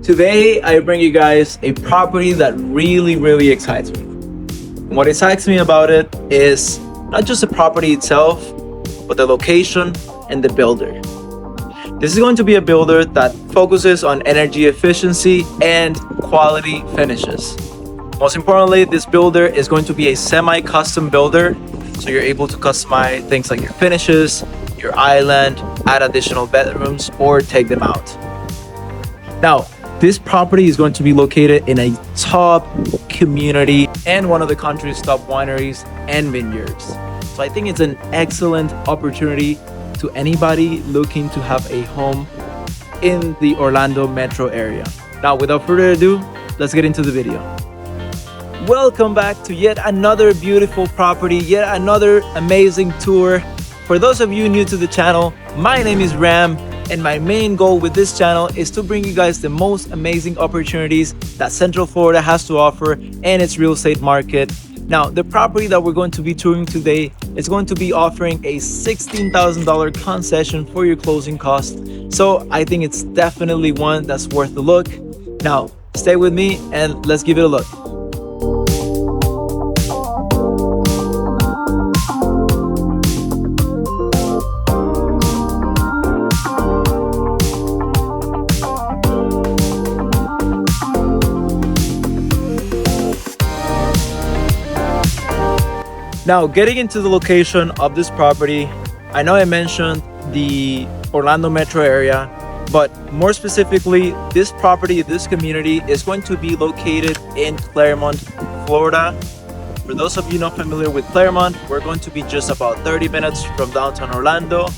Today, I bring you guys a property that really excites me. What excites me about it is not just the property itself, but the location and the builder. This is going to be a builder that focuses on energy efficiency and quality finishes. Most importantly, this builder is going to be a semi-custom builder, so you're able to customize things like your finishes, your island, add additional bedrooms, or take them out. Now, this property is going to be located in a top community and one of the country's top wineries and vineyards. So I think it's an excellent opportunity to anybody looking to have a home in the Orlando metro area. Now, without further ado, let's get into the video. Welcome back to yet another beautiful property, yet another amazing tour. For those of you new to the channel, my name is Ram, and my main goal with this channel is to bring you guys the most amazing opportunities that Central Florida has to offer and its real estate market. Now, the property that we're going to be touring today is going to be offering a $16,000 concession for your closing costs. So I think it's definitely one that's worth the look. Now, stay with me and let's give it a look. Now, getting into the location of this property, I know I mentioned the Orlando metro area, but more specifically, this property, this community is going to be located in Clermont, Florida. For those of you not familiar with Clermont, we're going to be just about 30 minutes from downtown Orlando.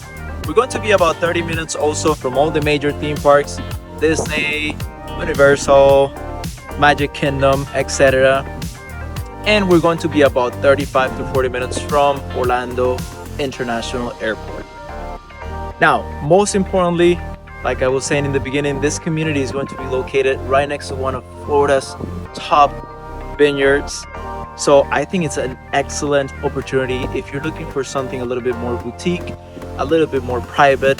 We're going to be about 30 minutes also from all the major theme parks, Disney, Universal, Magic Kingdom, etc. And we're going to be about 35 to 40 minutes from Orlando International Airport. Now, most importantly, like I was saying in the beginning, this community is going to be located right next to one of Florida's top vineyards. So I think it's an excellent opportunity if you're looking for something a little bit more boutique, a little bit more private.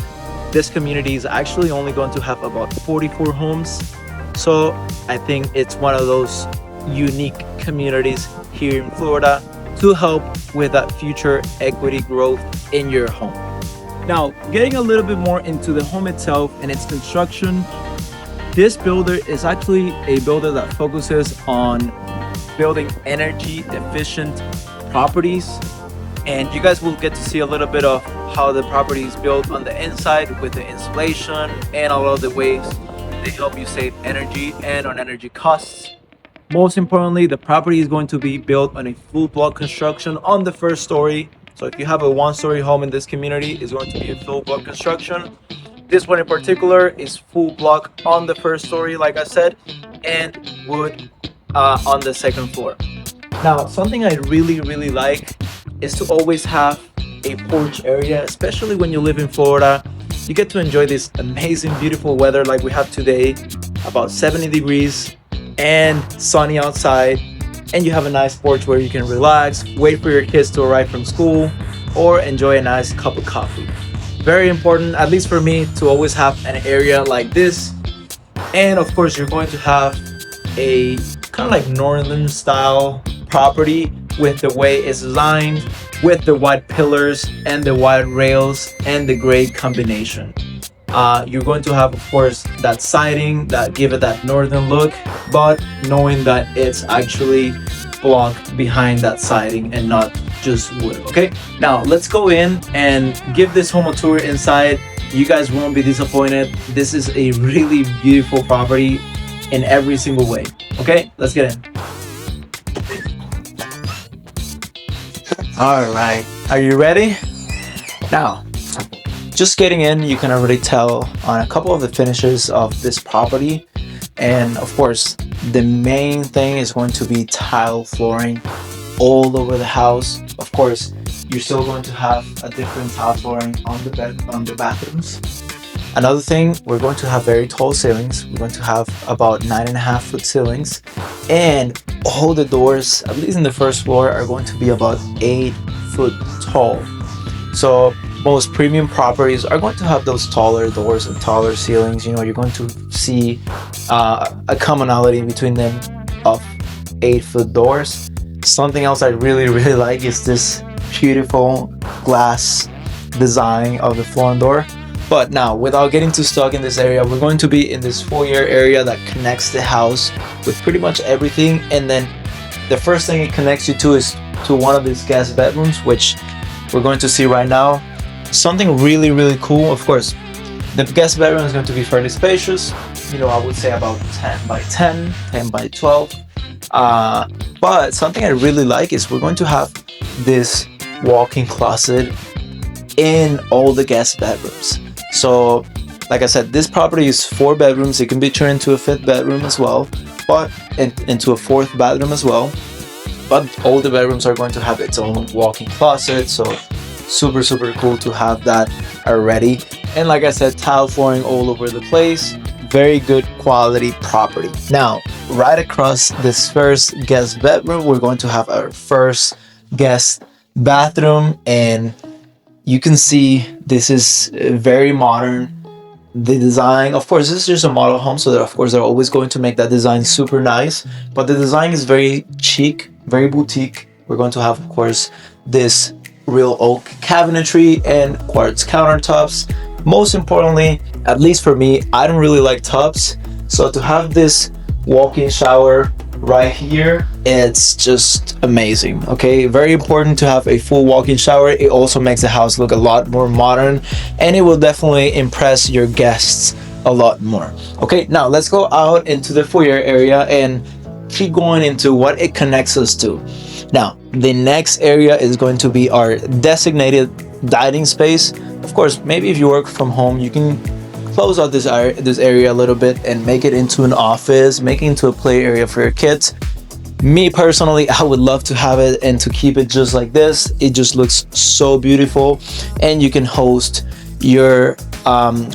This community is actually only going to have about 44 homes. So I think it's one of those unique communities here in Florida to help with that future equity growth in your home. Now, getting a little bit more into the home itself and its construction, this builder is actually a builder that focuses on building energy efficient properties, and you guys will get to see a little bit of how the property is built on the inside with the insulation and all of the ways they help you save energy and on energy costs. Most importantly, the property is going to be built on a full block construction on the first story. So if you have a one-story home in this community, it's going to be a full block construction. This one in particular is full block on the first story, like I said, and wood on the second floor. Now, something I really like is to always have a porch area, especially when you live in Florida. You get to enjoy this amazing, beautiful weather like we have today, about 70 degrees. And sunny outside, and you have a nice porch where you can relax, wait for your kids to arrive from school, or enjoy a nice cup of coffee. Very important, at least for me, to always have an area like this. And of course, you're going to have a kind of like northern style property with the way it's designed, with the white pillars and the white rails and the gray combination. You're going to have, of course, that siding that give it that northern look, but knowing that it's actually block behind that siding and not just wood. Okay, now let's go in and give this home a tour inside. You guys won't be disappointed. This is a really beautiful property in every single way. Okay, let's get in. All right, are you ready? Now, just getting in, you can already tell on a couple of the finishes of this property. And of course, the main thing is going to be tile flooring all over the house. Of course, you're still going to have a different tile flooring on the bathrooms. Another thing, we're going to have very tall ceilings. We're going to have about 9.5 foot ceilings, and all the doors, at least in the first floor, are going to be about 8 foot tall. So most premium properties are going to have those taller doors and taller ceilings. You know, you're going to see a commonality between them of 8-foot doors. Something else I really like is this beautiful glass design of the floor door. But now, without getting too stuck in this area, we're going to be in this foyer area that connects the house with pretty much everything. And then the first thing it connects you to is to one of these guest bedrooms, which we're going to see right now. Something really cool. Of course, the guest bedroom is going to be fairly spacious. You know, I would say about 10 by 10, 10 by 12. But something I really like is we're going to have this walk-in closet in all the guest bedrooms. So like I said, this property is 4 bedrooms. It can be turned into a 5th bedroom as well, but into a 4th bathroom as well. But all the bedrooms are going to have its own walk-in closet. So super cool to have that already. And like I said, tile flooring all over the place. Very good quality property. Now, right across this first guest bedroom, we're going to have our first guest bathroom, and you can see this is very modern. The design, of course, this is just a model home, so that of course they're always going to make that design super nice, but the design is very chic, very boutique. We're going to have, of course, this real oak cabinetry and quartz countertops. Most importantly, at least for me, I don't really like tubs, so to have this walk-in shower right here, it's just amazing. Okay, very important to have a full walk-in shower. It also makes the house look a lot more modern, and it will definitely impress your guests a lot more. Okay, now let's go out into the foyer area and keep going into what it connects us to. Now, the next area is going to be our designated dining space. Of course, maybe if you work from home, you can close out this area a little bit and make it into an office, make it into a play area for your kids. Me personally, I would love to have it and to keep it just like this. It just looks so beautiful, and you can host your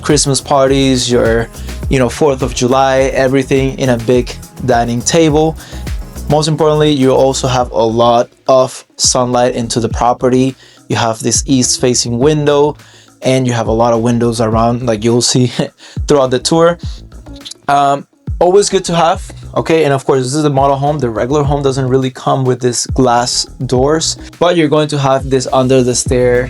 Christmas parties, your 4th of July, everything in a big dining table. Most importantly, you also have a lot of sunlight into the property. You have this east facing window, and you have a lot of windows around, like you'll see throughout the tour. Always good to have. Okay, and of course, this is a model home. The regular home doesn't really come with this glass doors, but you're going to have this under the stair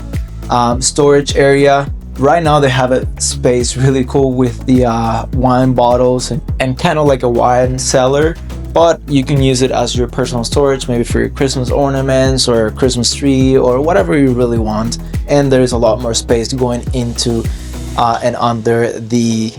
storage area. Right now they have a space really cool with the wine bottles and kind of like a wine cellar, but you can use it as your personal storage, maybe for your Christmas ornaments or Christmas tree or whatever you really want. And there's a lot more space going into and under the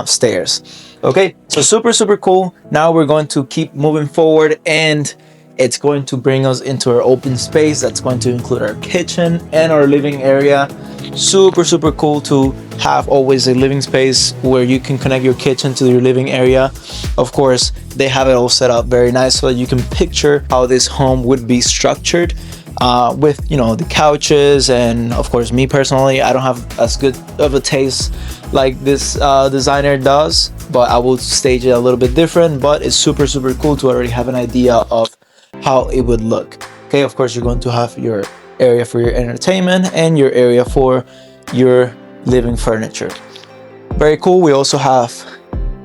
stairs. Okay, so super cool. Now we're going to keep moving forward, and it's going to bring us into our open space that's going to include our kitchen and our living area. Super cool to have always a living space where you can connect your kitchen to your living area. Of course, they have it all set up very nice so that you can picture how this home would be structured with the couches. And of course, me personally, I don't have as good of a taste like this designer does, but I will stage it a little bit different. But it's super cool to already have an idea of how it would look. Okay, of course, you're going to have your area for your entertainment and your area for your living furniture. Very cool. We also have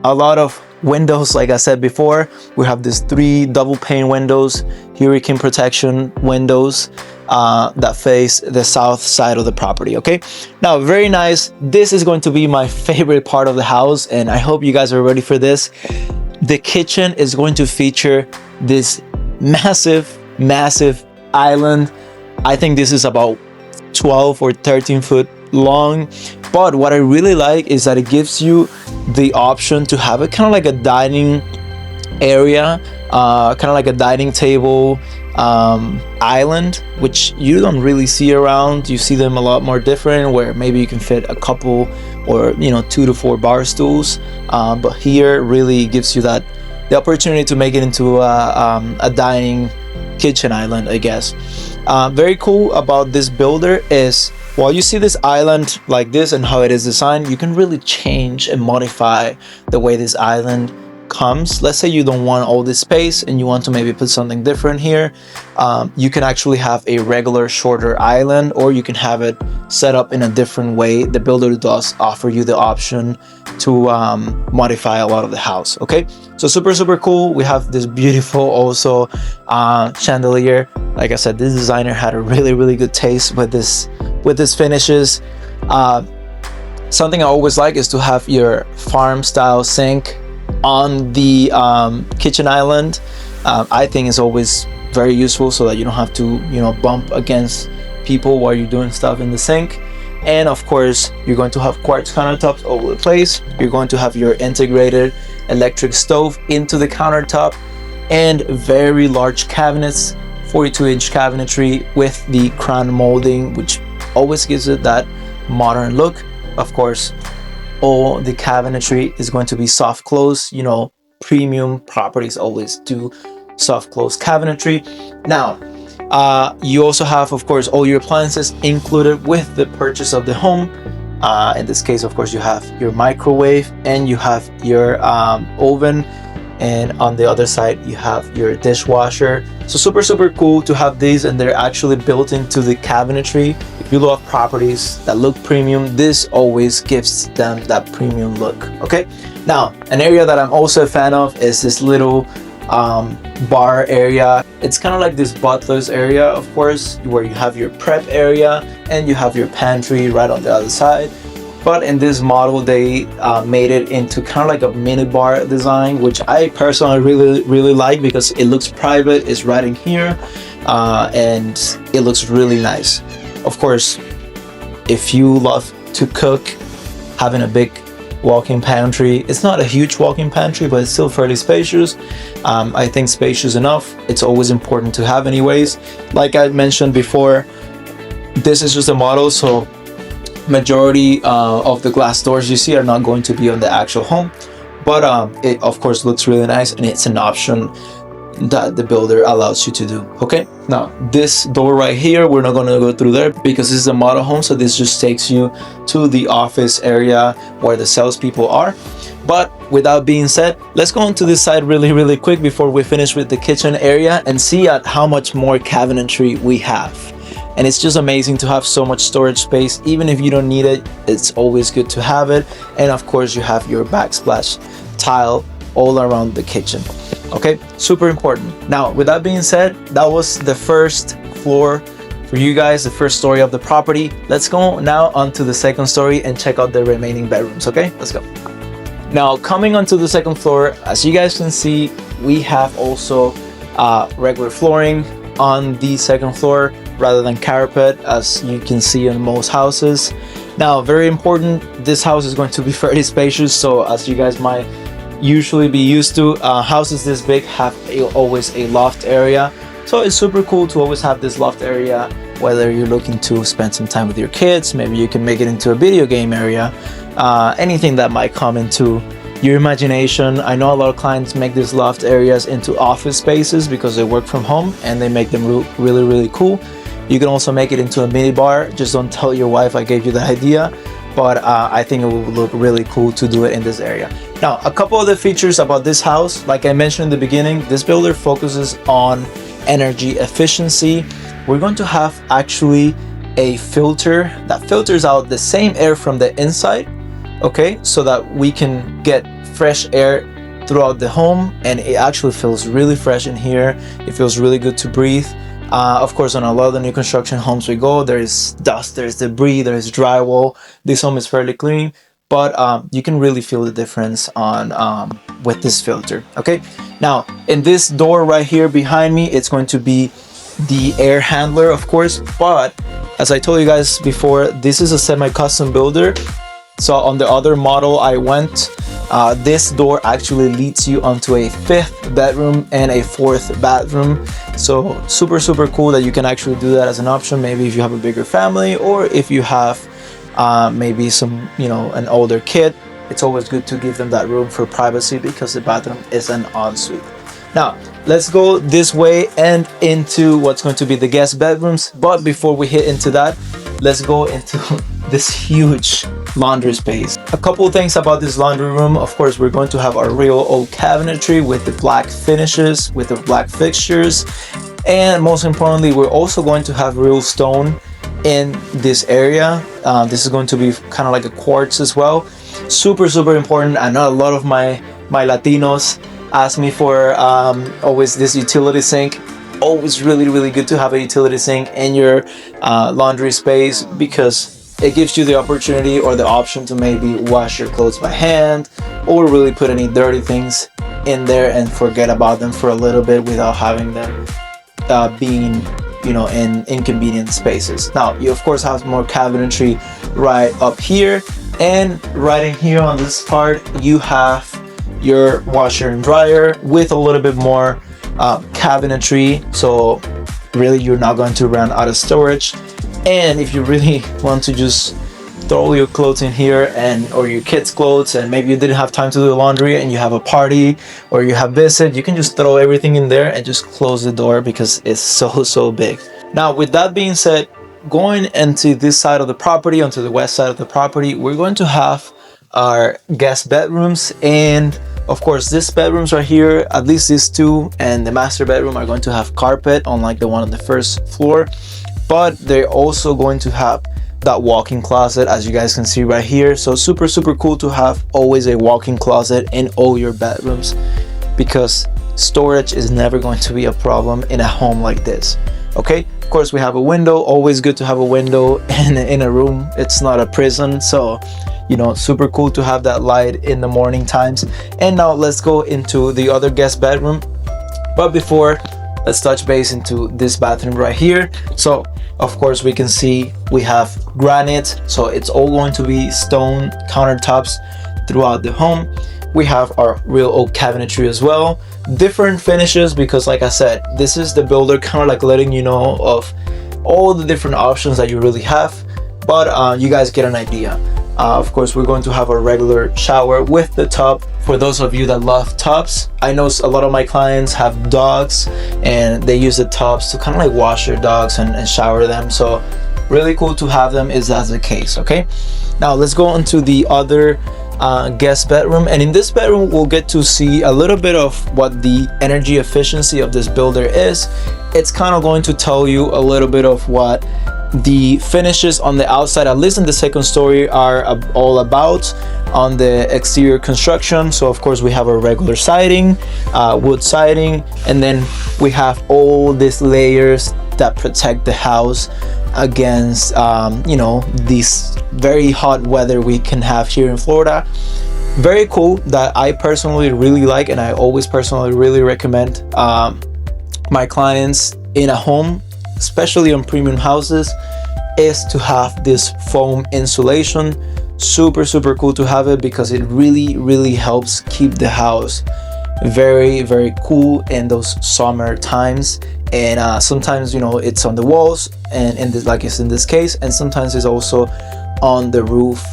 a lot of windows. Like I said before, we have these 3 double pane windows, hurricane protection windows that face the south side of the property. Okay, now very nice. This is going to be my favorite part of the house, and I hope you guys are ready for this. The kitchen is going to feature this massive island. I think this is about 12 or 13 foot long, but what I really like is that it gives you the option to have it kind of like a dining area, kind of like a dining table island, which you don't really see around. You see them a lot more different, where maybe you can fit a couple or 2 to 4 bar stools, but here really gives you the opportunity to make it into a dining kitchen island, I guess. Very cool about this builder is, while you see this island like this and how it is designed, you can really change and modify the way this island comes, let's say you don't want all this space and you want to maybe put something different here, you can actually have a regular shorter island, or you can have it set up in a different way. The builder does offer you the option to modify a lot of the house. Okay, so super cool. We have this beautiful also chandelier. Like I said, this designer had a really good taste with this finishes. Something I always like is to have your farm style sink on the kitchen island. I think it's always very useful, so that you don't have to, you know, bump against people while you're doing stuff in the sink. And of course, you're going to have quartz countertops all over the place. You're going to have your integrated electric stove into the countertop, and very large cabinets, 42-inch cabinetry with the crown molding, which always gives it that modern look. Of course, all the cabinetry is going to be soft close. You know, premium properties always do soft close cabinetry. Now, you also have, of course, all your appliances included with the purchase of the home. In this case, of course, you have your microwave and you have your oven, and on the other side you have your dishwasher. So super cool to have these, and they're actually built into the cabinetry. If you love properties that look premium, this always gives them that premium look. Okay, now an area that I'm also a fan of is this little bar area. It's kind of like this butler's area, of course, where you have your prep area and you have your pantry right on the other side. But in this model, they made it into kind of like a mini bar design, which I personally really like, because it looks private. It's right in here, and it looks really nice. Of course, if you love to cook, having a big walk-in pantry, it's not a huge walk-in pantry, but it's still fairly spacious. I think spacious enough. It's always important to have anyways. Like I mentioned before, this is just a model, so majority of the glass doors you see are not going to be on the actual home, but it of course looks really nice, and it's an option that the builder allows you to do. Okay, now this door right here, we're not going to go through there because this is a model home, so this just takes you to the office area where the salespeople are. But with that being said, let's go into this side really quick before we finish with the kitchen area and see at how much more cabinetry we have. And it's just amazing to have so much storage space. Even if you don't need it, it's always good to have it. And of course, you have your backsplash tile all around the kitchen. Okay, super important. Now, with that being said, that was the first floor for you guys, the first story of the property. Let's go now onto the second story and check out the remaining bedrooms. Okay, let's go. Now, coming onto the second floor, as you guys can see, we have also regular flooring on the second floor rather than carpet, as you can see in most houses. Now, very important, this house is going to be fairly spacious, so as you guys might usually be used to, houses this big have always a loft area, so it's super cool to always have this loft area. Whether you're looking to spend some time with your kids, maybe you can make it into a video game area, anything that might come into your imagination. I know a lot of clients make these loft areas into office spaces because they work from home and they make them really cool. You can also make it into a mini bar. Just don't tell your wife I gave you the idea, but I think it would look really cool to do it in this area. Now, a couple of the features about this house, like I mentioned in the beginning, this builder focuses on energy efficiency. We're going to have actually a filter that filters out the same air from the inside, okay, so that we can get fresh air throughout the home, and it actually feels really fresh in here. It feels really good to breathe. Of course, on a lot of the new construction homes we go, there is dust, there's debris, there's drywall. This home is fairly clean, but you can really feel the difference on with this filter. Okay, now in this door right here behind me, it's going to be the air handler, of course, but as I told you guys before, this is a semi-custom builder. So on the other model I went, this door actually leads you onto a 5th bedroom and a 4th bathroom. So super cool that you can actually do that as an option. Maybe if you have a bigger family, or if you have maybe some, an older kid, it's always good to give them that room for privacy because the bathroom is an ensuite. Now, let's go this way and into what's going to be the guest bedrooms. But before we hit into that, let's go into this huge laundry space. A couple things about this laundry room. Of course, we're going to have our real oak cabinetry with the black finishes, with the black fixtures. And most importantly, we're also going to have real stone in this area. This is going to be kind of like a quartz as well. Super important. I know a lot of my Latinos ask me for always this utility sink. Always really good to have a utility sink in your laundry space, because it gives you the opportunity or the option to maybe wash your clothes by hand, or really put any dirty things in there and forget about them for a little bit without having them being, you know, in inconvenient spaces. Now you of course have more cabinetry right up here, and right in here on this part you have your washer and dryer with a little bit more cabinetry, so really you're not going to run out of storage. And if you really want to just throw your clothes in here, and or your kids' clothes, and maybe you didn't have time to do the laundry and you have a party or you have visit, you can just throw everything in there and just close the door because it's so big. Now with that being said, going into this side of the property, onto the west side of the property, we're going to have our guest bedrooms. And of course these bedrooms right here, at least these two and the master bedroom, are going to have carpet, unlike the one on the first floor, but they're also going to have that walk-in closet, as you guys can see right here. So super cool to have always a walk-in closet in all your bedrooms, because storage is never going to be a problem in a home like this. Okay, of course we have a window. Always good to have a window in a room. It's not a prison, so you know, super cool to have that light in the morning times. And now let's go into the other guest bedroom, but before, let's touch base into this bathroom right here. So of course we can see we have granite, so it's all going to be stone countertops throughout the home. We have our real oak cabinetry as well, different finishes, because like I said, this is the builder kind of like letting you know of all the different options that you really have, but you guys get an idea. Of course we're going to have a regular shower with the tub. For those of you that love tubs, I know a lot of my clients have dogs and they use the tubs to kind of like wash their dogs and shower them, so really cool to have them if that's the case. Okay, now let's go into the other guest bedroom, and in this bedroom we'll get to see a little bit of what the energy efficiency of this builder is. It's kind of going to tell you a little bit of what the finishes on the outside, at least in the second story, are all about on the exterior construction. So of course we have a regular siding, wood siding, and then we have all these layers that protect the house against you know, this very hot weather we can have here in Florida. Very cool, that I personally really like, and I always personally really recommend my clients in a home, especially on premium houses, is to have this foam insulation. Super cool to have it, because it really helps keep the house very cool in those summer times. And sometimes, you know, it's on the walls, and in this, like it's in this case, and sometimes it's also on the roof,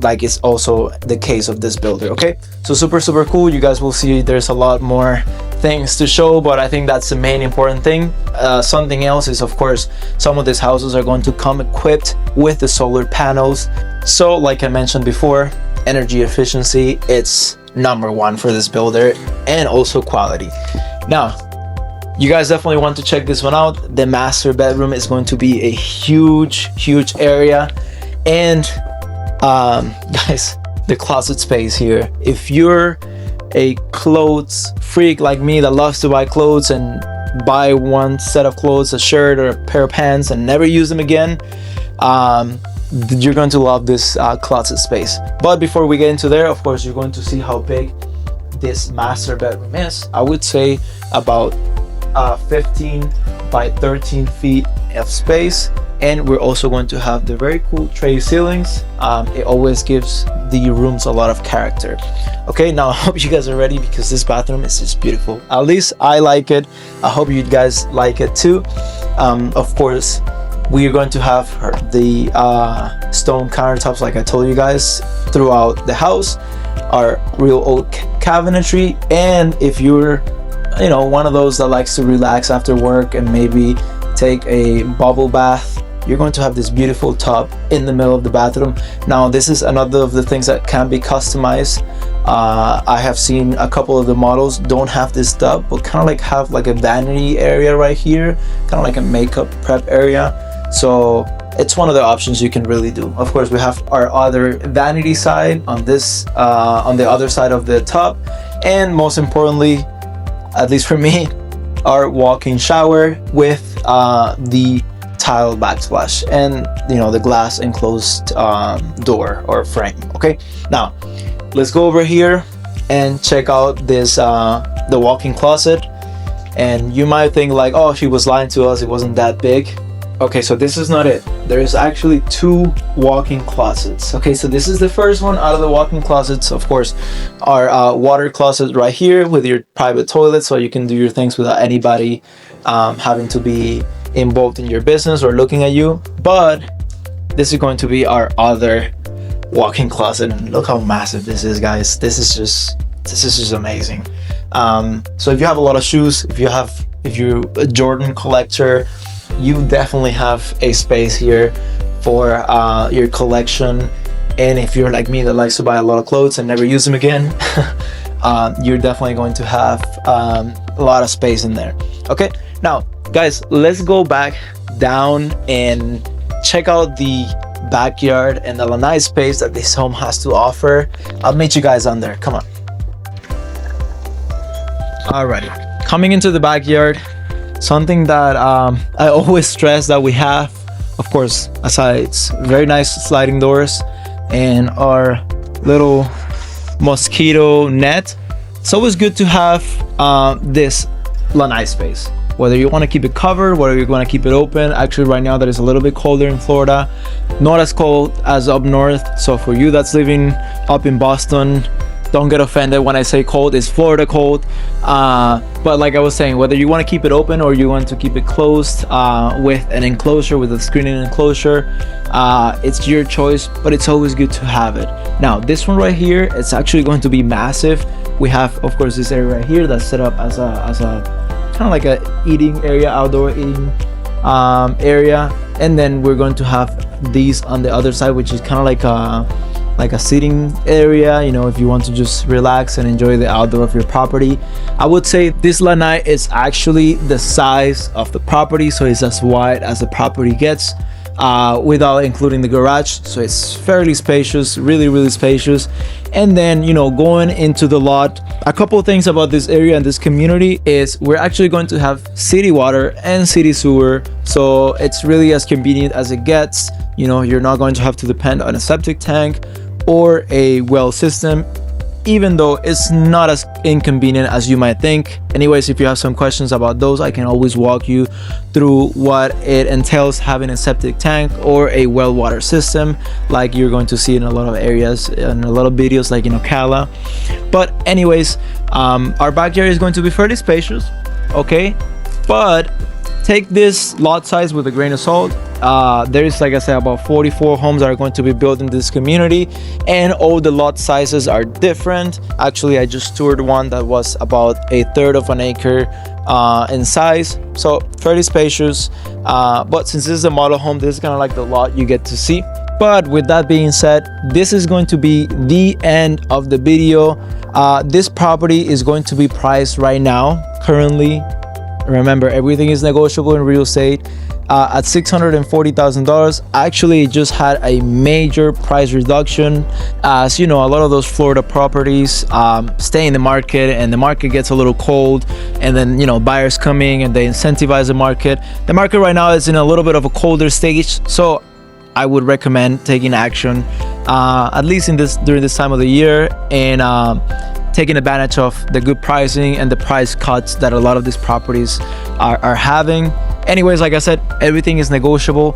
like it's also the case of this builder. Okay, so super cool. You guys will see there's a lot more things to show, but I think that's the main important thing. Something else is, of course, some of these houses are going to come equipped with the solar panels. So like I mentioned before, energy efficiency, it's #1 for this builder, and also quality. Now you guys definitely want to check this one out. The master bedroom is going to be a huge area. And guys, the closet space here, if you're a clothes freak like me that loves to buy clothes and buy one set of clothes, a shirt or a pair of pants, and never use them again, you're going to love this closet space. But before we get into there, of course, you're going to see how big this master bedroom is. I would say about 15 by 13 feet of space. And we're also going to have the very cool tray ceilings. It always gives the rooms a lot of character. Okay, now I hope you guys are ready, because this bathroom is just beautiful. At least I like it. I hope you guys like it too. Of course, we are going to have the stone countertops, like I told you guys, throughout the house. Our real oak cabinetry. And if you're, you know, one of those that likes to relax after work and maybe take a bubble bath you're going to have this beautiful tub in the middle of the bathroom. Now this is another of the things that can be customized. I have seen a couple of the models don't have this tub, but kind of like have like a vanity area right here, kind of like a makeup prep area. So it's one of the options you can really do. Of course, we have our other vanity side on this on the other side of the tub, and most importantly, at least for me, our walk-in shower with the tile backsplash and the glass enclosed door or frame. Okay, now let's go over here and check out this the walk-in closet. And you might think like, oh, she was lying to us, it wasn't that big. Okay, so this is not it. There's actually two walk-in closets. Okay, so this is the first one out of the walk-in closets. Of course, our water closet right here with your private toilet, so you can do your things without anybody having to be involved in your business or looking at you. But this is going to be our other walk-in closet, and look how massive this is, guys. This is just amazing. So if you have a lot of shoes, if you're a Jordan collector, you definitely have a space here for your collection. And if you're like me that likes to buy a lot of clothes and never use them again, you're definitely going to have a lot of space in there. Okay, now guys, let's go back down and check out the backyard and the nice space that this home has to offer. I'll meet you guys on there. Come on. Alrighty, coming into the backyard, something that I always stress that we have, of course, aside it's very nice sliding doors and our little mosquito net. It's always good to have this lanai space, whether you want to keep it covered, whether you want to keep it open. Actually, right now that is a little bit colder in Florida, not as cold as up north. So for you that's living up in Boston, don't get offended when I say cold. It's Florida cold. But like I was saying, whether you want to keep it open or you want to keep it closed with an enclosure, with a screening enclosure, it's your choice, but it's always good to have it. Now this one right here, it's actually going to be massive. We have, of course, this area right here that's set up as a kind of like a eating area, outdoor eating area. And then we're going to have these on the other side, which is kind of like a sitting area, if you want to just relax and enjoy the outdoor of your property. I would say this lanai is actually the size of the property, so it's as wide as the property gets, without including the garage. So it's fairly spacious, really spacious. And then going into the lot, a couple of things about this area and this community is we're actually going to have city water and city sewer, so it's really as convenient as it gets. You're not going to have to depend on a septic tank or a well system, even though it's not as inconvenient as you might think. Anyways, if you have some questions about those, I can always walk you through what it entails having a septic tank or a well water system, like you're going to see in a lot of areas and a lot of videos like in Ocala. But anyways, our backyard is going to be fairly spacious, okay? But take this lot size with a grain of salt. There is, like I said, about 44 homes that are going to be built in this community, and all the lot sizes are different. Actually, I just toured one that was about a third of an acre in size, so fairly spacious. But since this is a model home, this is kind of like the lot you get to see. But with that being said, this is going to be the end of the video. This property is going to be priced right now, currently. Remember, everything is negotiable in real estate, at $640,000. Actually, it just had a major price reduction. As you know, a lot of those Florida properties stay in the market, and the market gets a little cold, and then buyers coming and they incentivize the market. The market right now is in a little bit of a colder stage, so I would recommend taking action, at least during this time of the year, and taking advantage of the good pricing and the price cuts that a lot of these properties are having. Anyways, like I said, everything is negotiable.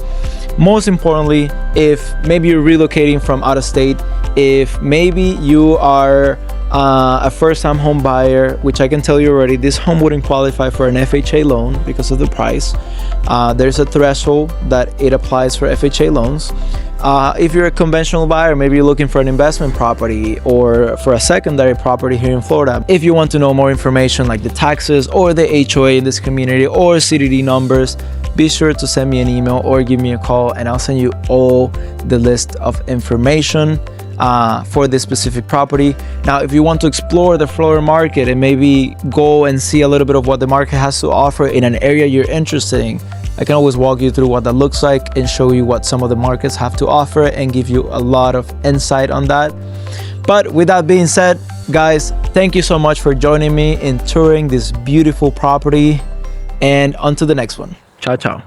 Most importantly, if maybe you're relocating from out of state, if maybe you are a first-time home buyer, which I can tell you already, this home wouldn't qualify for an FHA loan because of the price. There's a threshold that it applies for FHA loans. If you're a conventional buyer, maybe you're looking for an investment property or for a secondary property here in Florida. If you want to know more information like the taxes or the HOA in this community or CDD numbers, be sure to send me an email or give me a call, and I'll send you all the list of information for this specific property. Now, if you want to explore the Florida market and maybe go and see a little bit of what the market has to offer in an area you're interested in, I can always walk you through what that looks like and show you what some of the markets have to offer and give you a lot of insight on that. But with that being said, guys, thank you so much for joining me in touring this beautiful property, and on to the next one. Ciao, ciao.